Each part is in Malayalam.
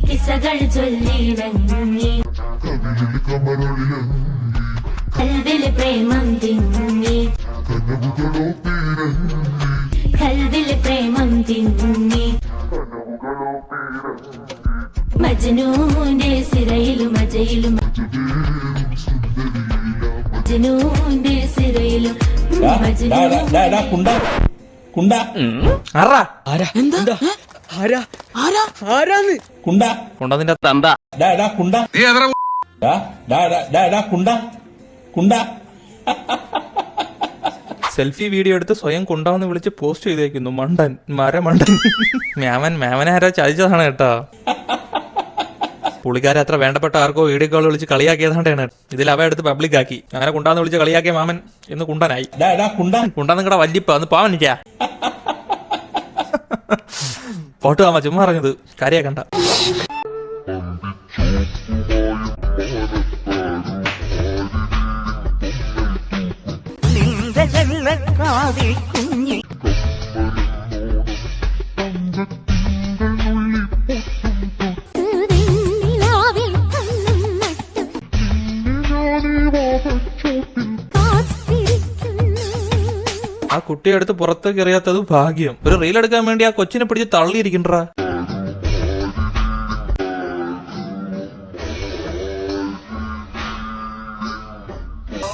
കിസകൾ ചൊല്ലിടങ്ങി കൽവിൽ പ്രേമം തിങ്ങി കൽവിൽ പ്രേമം തിങ്ങി മജ്നൂന്റെ സിരയിലും മജയിലും മജ്നൂന്റെ സിരയിലും സെൽഫി വീഡിയോ എടുത്ത് സ്വയം കുണ്ടാന്ന് വിളിച്ച് പോസ്റ്റ് ചെയ്തേക്കുന്നു. മണ്ടൻ മരമണ്ടൻ. മാമനാരോ ചതിച്ചതാണ് കേട്ടോ. പുള്ളിക്കാരെ അത്ര വേണ്ടപ്പെട്ട ആർക്കോ വീഡിയോ കോൾ വിളിച്ച് കളിയാക്കിയതാണ്ടാണ്. ഇതിൽ അവ എടുത്ത് പബ്ലിക് ആക്കി. അങ്ങനെ കുണ്ടാന്ന് വിളിച്ച് കളിയാക്കിയ മാമൻ ഇന്ന് കുണ്ടനായി. കുണ്ടാ നിങ്ങളുടെ വല്യപ്പ ഒന്ന് പാവനിക്കാ. പോട്ട് മാമ ചുമ്മാ പറഞ്ഞത് കാര്യാക്കണ്ട. ആ കുട്ടിയെടുത്ത് പുറത്തേക്ക് എറിയാത്തത് ഭാഗ്യം. ഒരു റീൽ എടുക്കാൻ വേണ്ടി ആ കൊച്ചിനെ പിടിച്ച് തള്ളിയിരിക്കണ്ടാ.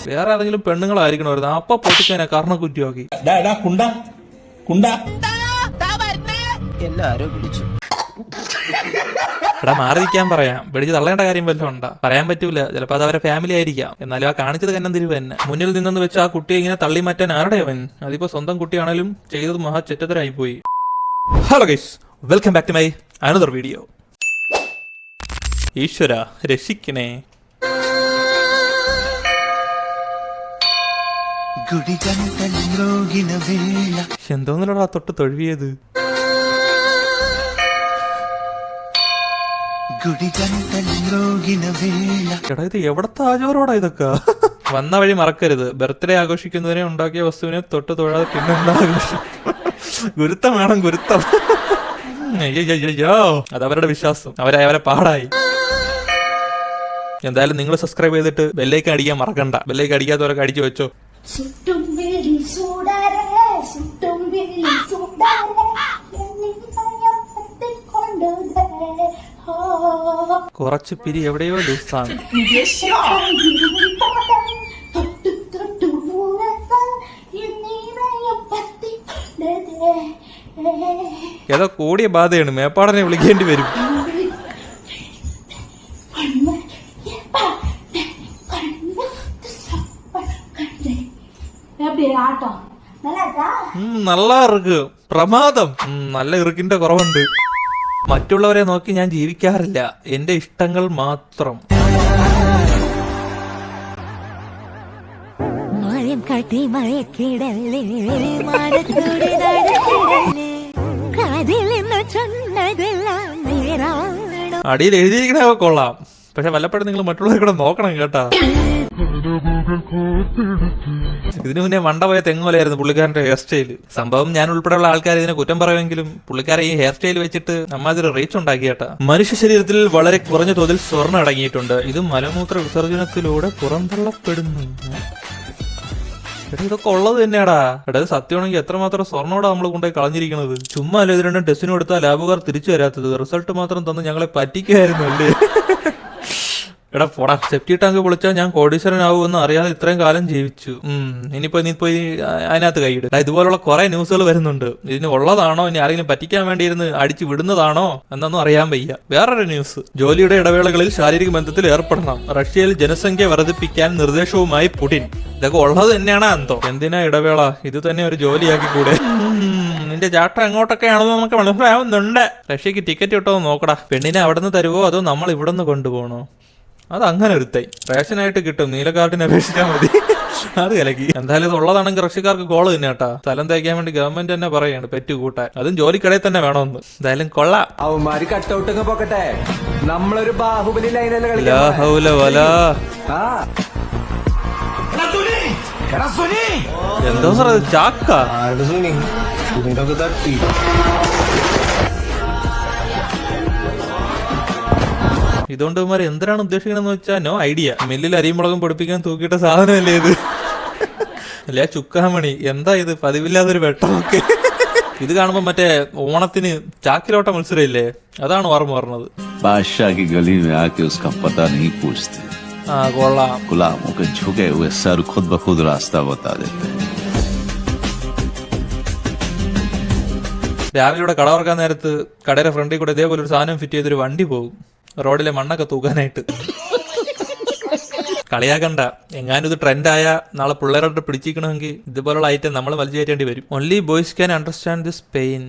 വേറെ ഏതെങ്കിലും പെണ്ണുങ്ങളായിരിക്കണമായിരുന്നു. അപ്പൊ പൊട്ടിക്കാനാ കാരണം കുറ്റിയാക്കി. എല്ലാരും വിളിച്ചു. എടാ മാറിയിരിക്കാൻ പറയാം. പിടിച്ച് തള്ളേണ്ട കാര്യം വല്ലതും ഉണ്ടാ? പറയാൻ പറ്റൂല. ചിലപ്പോ അത് അവരെ ഫാമിലി ആയിരിക്കാം. എന്നാലും ആ കാണിച്ചത് കന്നം തിരിവ് തന്നെ. മുന്നിൽ നിന്നെന്ന് വെച്ച് ആ കുട്ടിയെ ഇങ്ങനെ തള്ളി മാറ്റാൻ ആരുടെ അവൻ? അതിപ്പോ സ്വന്തം കുട്ടിയാണേലും ചെയ്തത് മഹാ ചെറ്റത്തരായി പോയി. Hello guys, welcome back to my another video. ഈശ്വര രക്ഷിക്കണേ. എന്തോന്നിലടാ തൊട്ട് തൊഴുവിയത്? എടാ ഇത് എവിടത്തെ ആചാരോടാ ഇതൊക്കെ? വന്ന വഴി മറക്കരുത്. ബർത്ത്ഡേ ആഘോഷിക്കുന്നതിനെ ഉണ്ടാക്കിയ വസ്തുവിനെ തൊട്ട് തൊഴാതെ പിന്നെന്താ ആഘോഷം? ഗുരുത്തം വേണം, ഗുരുത്തം. അയ്യോ അതവരുടെ വിശ്വാസം. അവരെ പാടായി. എന്തായാലും നിങ്ങൾ സബ്സ്ക്രൈബ് ചെയ്തിട്ട് ബെല്ലൈക്കൻ അടിക്കാൻ മറക്കണ്ട. ബെല്ലൈക്കൻ അടിക്കാത്തവരൊക്കെ അടിച്ചു വെച്ചോ. കുറച്ച് പിരി എവിടെയോ ലൂസാണ്. ഏതോ കൂടിയ ബാധയാണ്. മേപ്പാടനെ വിളിക്കേണ്ടി വരും. നല്ല ഇറുക്ക്, പ്രമാദം. നല്ല ഇറുക്കിന്റെ കുറവുണ്ട്. മറ്റുള്ളവരെ നോക്കി ഞാൻ ജീവിക്കാറില്ല. എന്റെ ഇഷ്ടങ്ങൾ മാത്രം. അടിയിൽ എഴുതിയിരിക്കണൊക്കെ കൊള്ളാം. പക്ഷെ വല്ലപ്പോഴും നിങ്ങൾ മറ്റുള്ളവരെ കൂടെ നോക്കണം കേട്ടാ. ഇതിനു മുന്നേ മണ്ട പോയ തെങ്ങുമലയായിരുന്നു പുള്ളിക്കാരന്റെ ഹെയർ സ്റ്റൈല്. സംഭവം ഞാൻ ഉൾപ്പെടെയുള്ള ആൾക്കാർ ഇതിനെ കുറ്റം പറയുമെങ്കിലും പുള്ളിക്കാരെ ഈ ഹെയർ സ്റ്റൈൽ വെച്ചിട്ട് നമ്മാതിരി റീച്ച് ഉണ്ടാക്കിയേട്ടാ. മനുഷ്യ ശരീരത്തിൽ വളരെ കുറഞ്ഞ തോതിൽ സ്വർണ്ണം അടങ്ങിയിട്ടുണ്ട്. ഇത് മലമൂത്ര വിസർജനത്തിലൂടെ പുറന്തള്ളപ്പെടുന്നു. ഇതൊക്കെ ഉള്ളത് തന്നെയാടാ. എടാ സത്യമാണെങ്കിൽ എത്രമാത്രം സ്വർണ്ണോടാ നമ്മൾ കൊണ്ടുപോയി കളഞ്ഞിരിക്കുന്നത്. ചുമ്മാ അല്ല ഇത് രണ്ടും ടെസ്റ്റിന് കൊടുത്താൽ ലാബുകാർ തിരിച്ചു വരാത്തത്. റിസൾട്ട് മാത്രം തന്ന് ഞങ്ങളെ പറ്റിക്കായിരുന്നു അല്ലേ? എടാ പോടാ. സെപ്റ്റി ടാങ്ക് പൊളിച്ചാൽ ഞാൻ കോടീശ്വരനാവുമെന്ന് അറിയാതെ ഇത്രയും കാലം ജീവിച്ചു. ഇനിയിപ്പോ നീ പോയി അതിനകത്ത് കൈയിട്. ഇതുപോലുള്ള കുറെ ന്യൂസുകൾ വരുന്നുണ്ട്. ഇതിന് ഉള്ളതാണോ ഇനി ആരെങ്കിലും പറ്റിക്കാൻ വേണ്ടിയിരുന്ന് അടിച്ചു വിടുന്നതാണോ എന്നൊന്നും അറിയാൻ വയ്യ. വേറൊരു ന്യൂസ്. ജോലിയുടെ ഇടവേളകളിൽ ശാരീരിക ബന്ധത്തിൽ ഏർപ്പെടണം. റഷ്യയിൽ ജനസംഖ്യ വർദ്ധിപ്പിക്കാൻ നിർദ്ദേശവുമായി പുടിൻ. ഇതൊക്കെ ഉള്ളത് തന്നെയാണോ എന്തോ? എന്തിനാ ഇടവേള? ഇത് തന്നെ ഒരു ജോലിയാക്കി കൂടെ? നിന്റെ ചാട്ടം എങ്ങോട്ടൊക്കെയാണെന്ന് നമുക്ക് മനസ്സിലാവുന്നുണ്ട്. റഷ്യക്ക് ടിക്കറ്റ് കിട്ടോ നോക്കടാ. പെണ്ണിനെ അവിടെ നിന്ന് തരുവോ അതോ നമ്മൾ ഇവിടെ നിന്ന് കൊണ്ടുപോകണോ? അതങ്ങനെ ഒരുത്തൈ റേഷനായിട്ട് കിട്ടും. നീല കാർഡിന് അപേക്ഷിച്ചാൽ മതി. അത് കലക്കി. എന്തായാലും ഇത് ഉള്ളതാണെങ്കിൽ റഷ്യക്കാർക്ക് കോള് തന്നെ കേട്ടാ. സ്ഥലം തയ്ക്കാൻ വേണ്ടി ഗവൺമെന്റ് തന്നെ പറയാണ് പെറ്റ് കൂട്ടാൻ. അതും ജോലിക്കടയിൽ തന്നെ വേണമെന്ന്. എന്തായാലും കൊള്ളാം. അവന്മാര് കട്ടൗട്ടൊക്കെ പോക്കട്ടെ. നമ്മളൊരു ബാഹുബലി ലൈനല്ലേ എന്തോ സാറേ ചാക്ക. ഇതുകൊണ്ട് ഇവന്മാർ എന്തിനാണ് ഉദ്ദേശിക്കണമെന്ന് വെച്ചാൽ നോ ഐഡിയ. മില്ലിൽ അരിമുളകും പൊടിപ്പിക്കാൻ തൂക്കിയിട്ട സാധനമല്ലേ ഇത്? അല്ലെ ചുക്കാമണി, എന്താ ഇത് പതിവില്ലാതൊരു വെട്ടമൊക്കെ. ഇത് കാണുമ്പോ മറ്റേ ഓണത്തിന് ചാക്കിലോട്ട മത്സരം ഇല്ലേ, അതാണ് ഓർമ്മ പറഞ്ഞത്. बादशाह की गली में आके उसका पता नहीं पूछते, ആ കൊള്ളാം. गुलामों के झुके हुए सर खुद ब खुद रास्ता बता देते हैं. രാവിലെ ഇവിടെ കട തുറക്കാൻ നേരത്ത് കടയുടെ ഫ്രണ്ടിൽ കൂടെ ഇതേപോലെ ഒരു സാധനം ഫിറ്റ് ചെയ്തൊരു വണ്ടി പോകും റോഡിലെ മണ്ണൊക്കെ തൂക്കാനായിട്ട്. കളിയാക്കണ്ട, എങ്ങാനും ഇത് ട്രെൻഡായ നാളെ പിള്ളേരോട് പിടിച്ചിരിക്കണമെങ്കിൽ ഇതുപോലുള്ള ഐറ്റം നമ്മൾ വലിച്ചു കയറ്റേണ്ടി വരും. Only boys can understand this pain.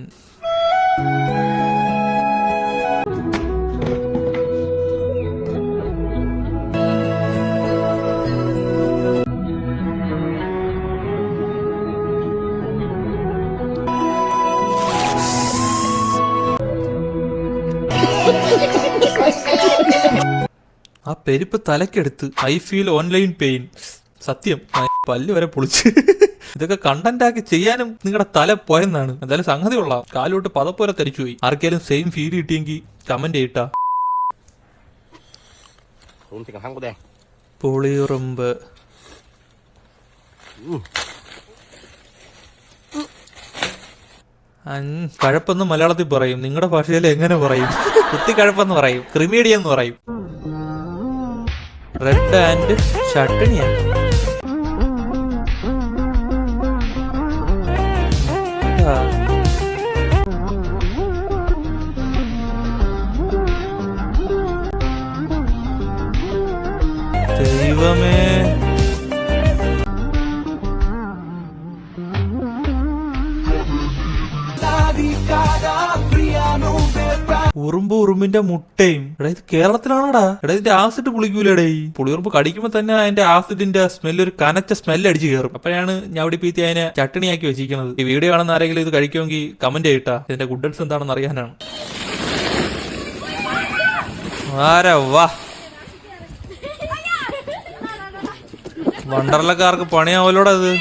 ആ പെരുപ്പ് തലക്കെടുത്ത് ഐ ഫീൽ ഓൺലൈൻ പെയിൻ. സത്യം പല്ല് വരെ പൊളിച്ച്. ഇതൊക്കെ കണ്ടന്റ് ആക്കി ചെയ്യാനും നിങ്ങളുടെ തല പോയെന്നാണ്. എന്തായാലും സംഗതി കൊള്ളാം. കാലോട്ട് പതപ്പോലെ തരിച്ചുപോയി. ആർക്കെങ്കിലും സെയിം ഫീൽ കിട്ടിയെങ്കിൽ കമന്റ് ചെയ്യട്ടാ. പുളിയുറുമ്പ് കഴപ്പെന്ന് മലയാളത്തിൽ പറയും, നിങ്ങളുടെ ഭാഷയിൽ എങ്ങനെ പറയും? കുത്തിക്കഴപ്പെന്ന് പറയും, ക്രിമീഡിയെന്ന് പറയും. റെഡ് ആൻഡ് ചട്ടണിയാണ്. ദൈവമേ, ഉറുമ്പ് ഉറുമ്പിന്റെ മുട്ടയും. എടാ ഇത് കേരളത്തിലാണോടാ? എടാ ഇതിന്റെ ആസിഡ് പുളിക്കൂലടേ. പുളിയുറുമ്പ് കടിക്കുമ്പോ തന്നെ അതിന്റെ ആസിഡിന്റെ സ്മെല്ല്, ഒരു കനച്ച സ്മെല്ല് അടിച്ചു കയറും. അപ്പോഴാണ് ഞവടി പീത്തി അതിനെ ചട്ടണിയാക്കി വെച്ചിരിക്കുന്നത്. ഈ വീഡിയോ കാണുന്ന ആരെങ്കിലും ഇത് കഴിക്കുമെങ്കിൽ കമന്റ് ചെയ്യട്ടാ, ഇതിന്റെ ഗുഡൻസ് എന്താണെന്ന് അറിയാനാണ്. വാ വണ്ടർലക്കാർക്ക് പണിയാവല്ലോടാ ഇത്.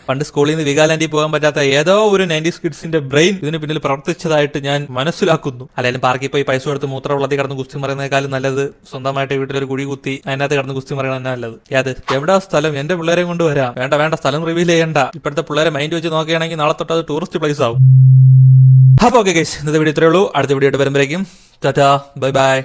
പണ്ട് സ്കൂളിൽ നിന്ന് വികാലാൻഡിൽ പോകാൻ പറ്റാത്ത ഏതോ ഒരു 90s കിഡ്സിന്റെ ബ്രെയിൻ ഇതിന് പിന്നിൽ പ്രവർത്തിച്ചതായിട്ട് ഞാൻ മനസ്സിലാക്കുന്നു. അല്ലെങ്കിൽ പാർക്കിൽ പോയി പൈസ കൊടുത്ത് മൂത്രവെള്ളത്തിൽ കിടന്ന് കുസ്തി മറിയുന്നതിനേക്കാളും നല്ലത് സ്വന്തമായിട്ട് വീട്ടിലൊരു കുഴി കുത്തി അതിനകത്ത് കിടന്ന് കുസ്തി മറിയണം തന്നെ നല്ലത്. ഏത് എവിടാ സ്ഥലം? എന്റെ പിള്ളേരെ കൊണ്ട് വരാം. വേണ്ട സ്ഥലം റിവീൽ ചെയ്യണ്ട. ഇപ്പോഴത്തെ പിള്ളേരെ മൈൻഡ് വെച്ച് നോക്കുകയാണെങ്കിൽ നാളെ തൊട്ട് അത് ടൂറിസ്റ്റ് പ്ലേസ് ആവും. അപ്പൊ ഓക്കെ ഗൈസ്, ഇന്നത്തെ വീഡിയോ ഇത്രയേ ഉള്ളൂ. അടുത്ത വീഡിയോ ആയിട്ട് വരുമ്പോഴേക്കും ടാറ്റാ, ബൈ ബൈ.